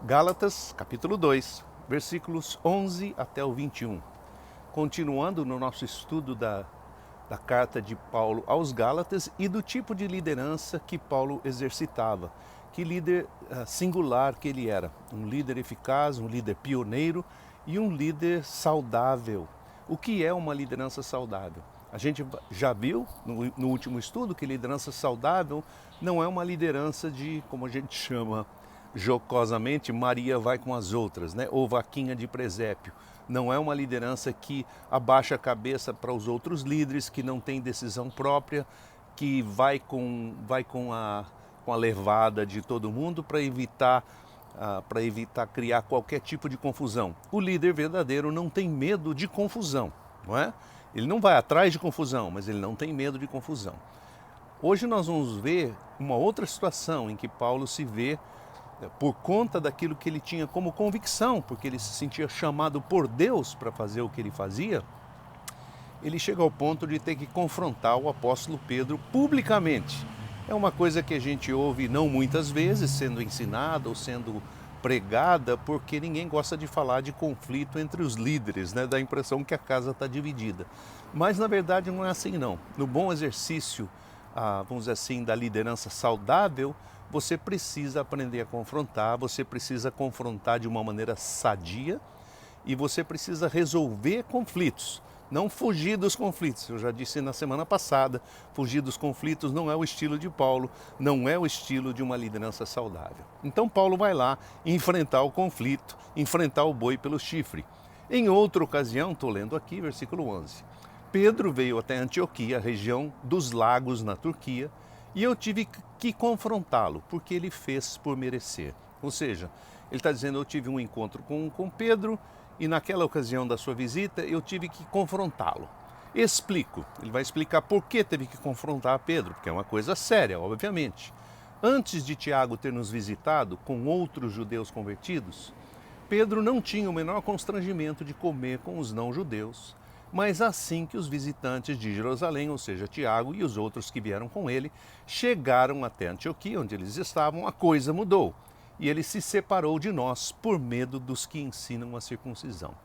Gálatas, capítulo 2, versículos 11 até o 21. Continuando no nosso estudo da carta de Paulo aos Gálatas e do tipo de liderança que Paulo exercitava. Que líder singular que ele era. Um líder eficaz, um líder pioneiro e um líder saudável. O que é uma liderança saudável? A gente já viu no último estudo que liderança saudável não é uma liderança de, como a gente chama jocosamente, Maria vai com as outras, né? Ou vaquinha de presépio. Não é uma liderança que abaixa a cabeça para os outros líderes, que não tem decisão própria, que vai com a levada de todo mundo para evitar criar qualquer tipo de confusão. O líder verdadeiro não tem medo de confusão, não é? Ele não vai atrás de confusão, mas ele não tem medo de confusão. Hoje nós vamos ver uma outra situação em que Paulo se vê por conta daquilo que ele tinha como convicção, porque ele se sentia chamado por Deus para fazer o que ele fazia. Ele chega ao ponto de ter que confrontar o apóstolo Pedro publicamente. É uma coisa que a gente ouve não muitas vezes sendo ensinada ou sendo pregada, porque ninguém gosta de falar de conflito entre os líderes, né? Dá a impressão que a casa está dividida. Mas na verdade não é assim não. No bom exercício, vamos dizer assim, da liderança saudável, você precisa aprender a confrontar, você precisa confrontar de uma maneira sadia e você precisa resolver conflitos. Não fugir dos conflitos. Eu já disse na semana passada, fugir dos conflitos não é o estilo de Paulo, não é o estilo de uma liderança saudável. Então Paulo vai lá enfrentar o conflito, enfrentar o boi pelo chifre. Em outra ocasião, estou lendo aqui, versículo 11. Pedro veio até Antioquia, região dos lagos na Turquia, e eu tive que confrontá-lo, porque ele fez por merecer. Ou seja, ele está dizendo, eu tive um encontro com Pedro, e naquela ocasião da sua visita eu tive que confrontá-lo. Explico, ele vai explicar por que teve que confrontar Pedro, porque é uma coisa séria, obviamente. Antes de Tiago ter nos visitado com outros judeus convertidos, Pedro não tinha o menor constrangimento de comer com os não-judeus, mas assim que os visitantes de Jerusalém, ou seja, Tiago e os outros que vieram com ele, chegaram até Antioquia, onde eles estavam, a coisa mudou. E ele se separou de nós por medo dos que ensinam a circuncisão.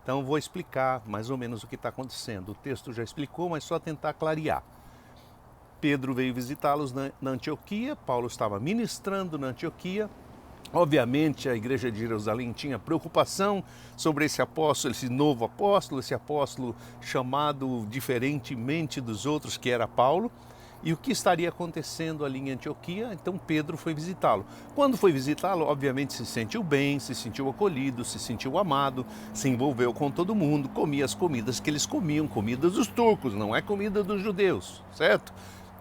Então vou explicar mais ou menos o que está acontecendo. O texto já explicou, mas só tentar clarear. Pedro veio visitá-los na Antioquia, Paulo estava ministrando na Antioquia. Obviamente a igreja de Jerusalém tinha preocupação sobre esse apóstolo, esse novo apóstolo, esse apóstolo chamado diferentemente dos outros, que era Paulo. E o que estaria acontecendo ali em Antioquia? Então Pedro foi visitá-lo. Quando foi visitá-lo, obviamente se sentiu bem, se sentiu acolhido, se sentiu amado, se envolveu com todo mundo, comia as comidas que eles comiam, comida dos turcos, não é comida dos judeus, certo?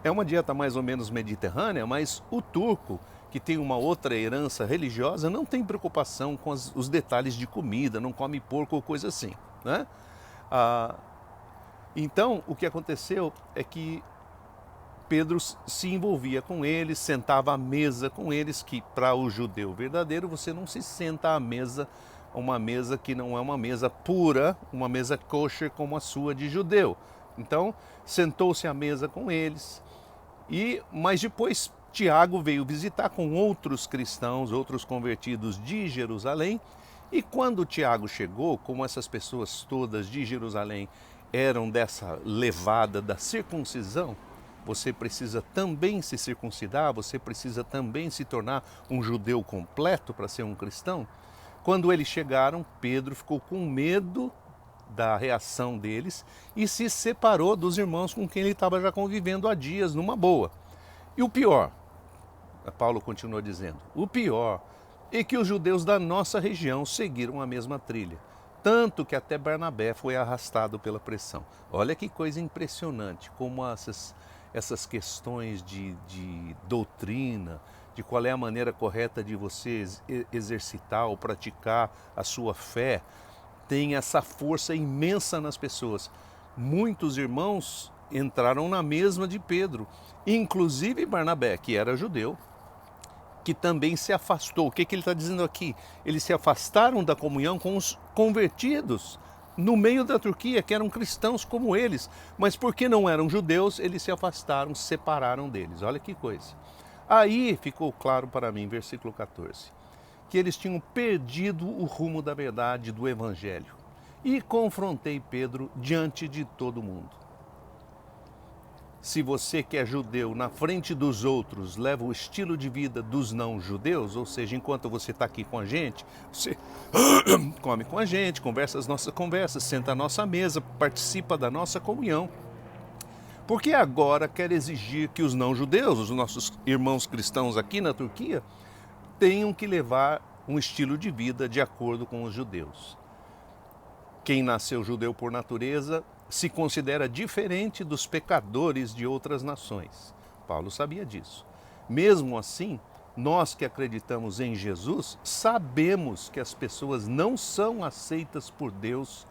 É uma dieta mais ou menos mediterrânea, mas o turco, que tem uma outra herança religiosa, não tem preocupação com os detalhes de comida, não come porco ou coisa assim, né? Então, o que aconteceu é que Pedro se envolvia com eles, sentava à mesa com eles, que para o judeu verdadeiro você não se senta à mesa, uma mesa que não é uma mesa pura, uma mesa kosher como a sua de judeu. Então, sentou-se à mesa com eles, mas depois Tiago veio visitar com outros cristãos, outros convertidos de Jerusalém, e quando Tiago chegou, como essas pessoas todas de Jerusalém eram dessa levada da circuncisão, você precisa também se circuncidar, você precisa também se tornar um judeu completo para ser um cristão. Quando eles chegaram, Pedro ficou com medo da reação deles e se separou dos irmãos com quem ele estava já convivendo há dias, numa boa. E o pior, Paulo continua dizendo, o pior é que os judeus da nossa região seguiram a mesma trilha. Tanto que até Barnabé foi arrastado pela pressão. Olha que coisa impressionante, como essas questões de doutrina, de qual é a maneira correta de você exercitar ou praticar a sua fé, tem essa força imensa nas pessoas. Muitos irmãos entraram na mesma de Pedro, inclusive Barnabé, que era judeu, que também se afastou. O que ele está dizendo aqui? Eles se afastaram da comunhão com os convertidos no meio da Turquia, que eram cristãos como eles, mas porque não eram judeus, eles se afastaram, se separaram deles. Olha que coisa. Aí ficou claro para mim, versículo 14, que eles tinham perdido o rumo da verdade do Evangelho. E confrontei Pedro diante de todo mundo. Se você que é judeu, na frente dos outros, leva o estilo de vida dos não-judeus, ou seja, enquanto você está aqui com a gente, você come com a gente, conversa as nossas conversas, senta à nossa mesa, participa da nossa comunhão. Porque agora quer exigir que os não-judeus, os nossos irmãos cristãos aqui na Turquia, tenham que levar um estilo de vida de acordo com os judeus. Quem nasceu judeu por natureza se considera diferente dos pecadores de outras nações. Paulo sabia disso. Mesmo assim, nós que acreditamos em Jesus, sabemos que as pessoas não são aceitas por Deus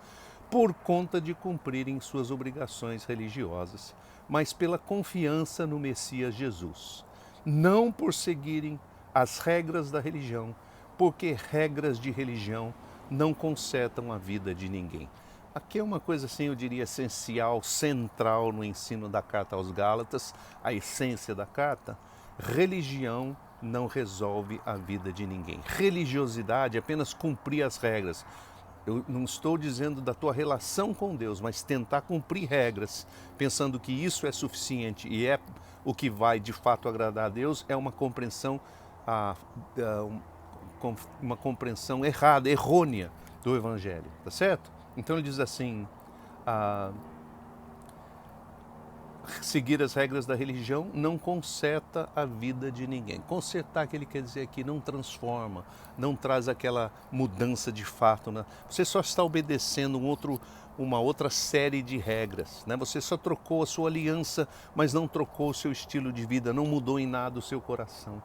por conta de cumprirem suas obrigações religiosas, mas pela confiança no Messias Jesus. Não por seguirem as regras da religião, porque regras de religião não consertam a vida de ninguém. Aqui é uma coisa assim, eu diria, essencial, central no ensino da carta aos Gálatas, a essência da carta. Religião não resolve a vida de ninguém. Religiosidade é apenas cumprir as regras. Eu não estou dizendo da tua relação com Deus, mas tentar cumprir regras, pensando que isso é suficiente e é o que vai de fato agradar a Deus, é uma compreensão errada, errônea do Evangelho, tá certo? Então ele diz assim, seguir as regras da religião não conserta a vida de ninguém. Consertar, que ele quer dizer aqui, não transforma, não traz aquela mudança de fato, né? Você só está obedecendo uma outra série de regras, né? Você só trocou a sua aliança, mas não trocou o seu estilo de vida, não mudou em nada o seu coração.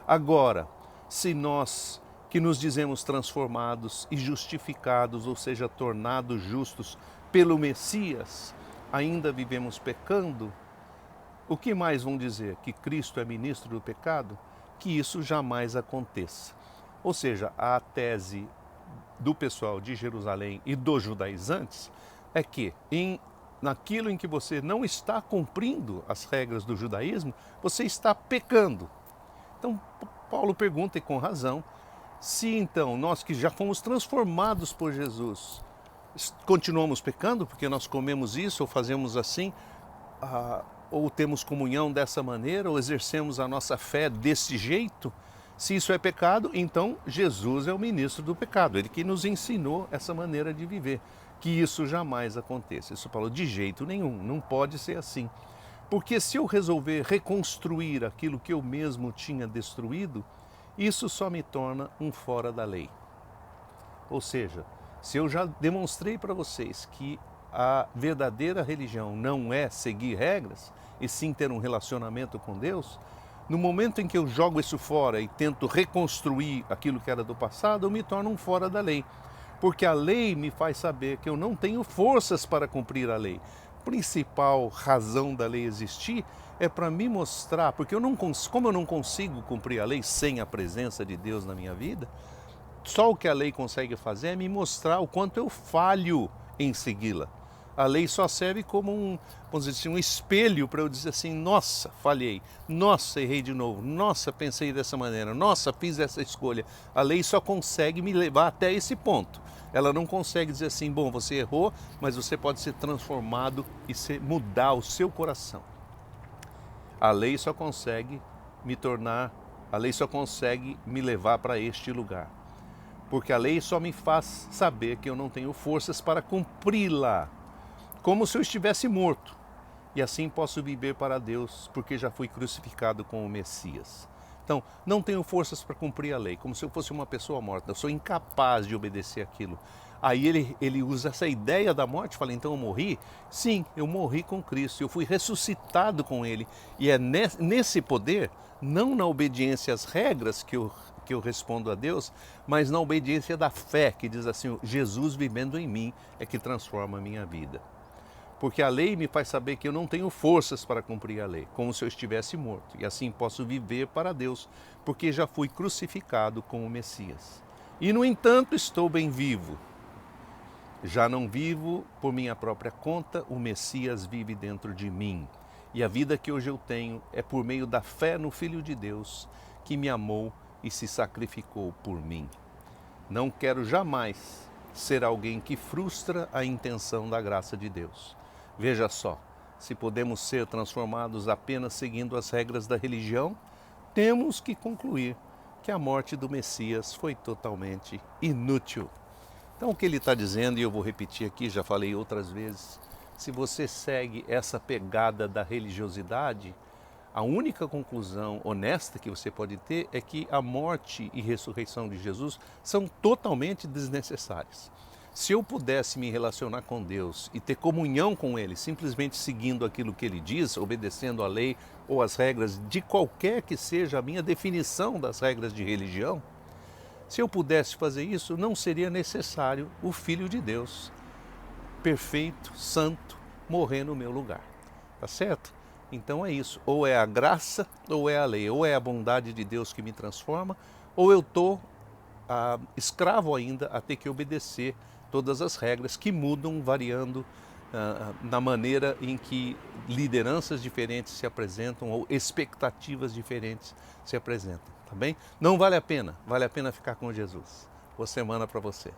Agora, se nós que nos dizemos transformados e justificados, ou seja, tornados justos pelo Messias, ainda vivemos pecando, o que mais vão dizer? Que Cristo é ministro do pecado? Que isso jamais aconteça. Ou seja, a tese do pessoal de Jerusalém e dos judaizantes é que naquilo em que você não está cumprindo as regras do judaísmo, você está pecando. Então, Paulo pergunta, e com razão, se então nós que já fomos transformados por Jesus, continuamos pecando porque nós comemos isso ou fazemos assim, ou temos comunhão dessa maneira, ou exercemos a nossa fé desse jeito, se isso é pecado, então Jesus é o ministro do pecado, ele que nos ensinou essa maneira de viver, que isso jamais aconteça. Isso Paulo, de jeito nenhum, não pode ser assim. Porque se eu resolver reconstruir aquilo que eu mesmo tinha destruído, isso só me torna um fora da lei. Ou seja, se eu já demonstrei para vocês que a verdadeira religião não é seguir regras, e sim ter um relacionamento com Deus, no momento em que eu jogo isso fora e tento reconstruir aquilo que era do passado, eu me torno um fora da lei. Porque a lei me faz saber que eu não tenho forças para cumprir a lei. A principal razão da lei existir é para me mostrar, porque como eu não consigo cumprir a lei sem a presença de Deus na minha vida, só o que a lei consegue fazer é me mostrar o quanto eu falho em segui-la. A lei só serve como vamos dizer assim, um espelho para eu dizer assim, nossa, falhei, nossa, errei de novo, nossa, pensei dessa maneira, nossa, fiz essa escolha. A lei só consegue me levar até esse ponto. Ela não consegue dizer assim, bom, você errou, mas você pode ser transformado e mudar o seu coração. A lei só consegue a lei só consegue me levar para este lugar. Porque a lei só me faz saber que eu não tenho forças para cumpri-la, como se eu estivesse morto. E assim posso viver para Deus, porque já fui crucificado com o Messias. Então, não tenho forças para cumprir a lei, como se eu fosse uma pessoa morta. Eu sou incapaz de obedecer aquilo. Aí ele usa essa ideia da morte, fala, então eu morri? Sim, eu morri com Cristo, eu fui ressuscitado com Ele. E é nesse poder, não na obediência às regras que eu respondo a Deus, mas na obediência da fé, que diz assim, Jesus vivendo em mim é que transforma a minha vida. Porque a lei me faz saber que eu não tenho forças para cumprir a lei, como se eu estivesse morto. E assim posso viver para Deus, porque já fui crucificado com o Messias. E no entanto estou bem vivo. Já não vivo por minha própria conta, o Messias vive dentro de mim. E a vida que hoje eu tenho é por meio da fé no Filho de Deus, que me amou e se sacrificou por mim. Não quero jamais ser alguém que frustra a intenção da graça de Deus. Veja só, se podemos ser transformados apenas seguindo as regras da religião, temos que concluir que a morte do Messias foi totalmente inútil. Então o que ele está dizendo, e eu vou repetir aqui, já falei outras vezes, se você segue essa pegada da religiosidade, a única conclusão honesta que você pode ter é que a morte e ressurreição de Jesus são totalmente desnecessárias. Se eu pudesse me relacionar com Deus e ter comunhão com Ele, simplesmente seguindo aquilo que Ele diz, obedecendo a lei ou as regras de qualquer que seja a minha definição das regras de religião, se eu pudesse fazer isso, não seria necessário o Filho de Deus, perfeito, santo, morrer no meu lugar. Tá certo? Então é isso. Ou é a graça, ou é a lei. Ou é a bondade de Deus que me transforma, ou eu estou escravo ainda a ter que obedecer todas as regras que mudam, variando na maneira em que lideranças diferentes se apresentam ou expectativas diferentes se apresentam. Tá bem? Não vale a pena ficar com Jesus. Boa semana para você.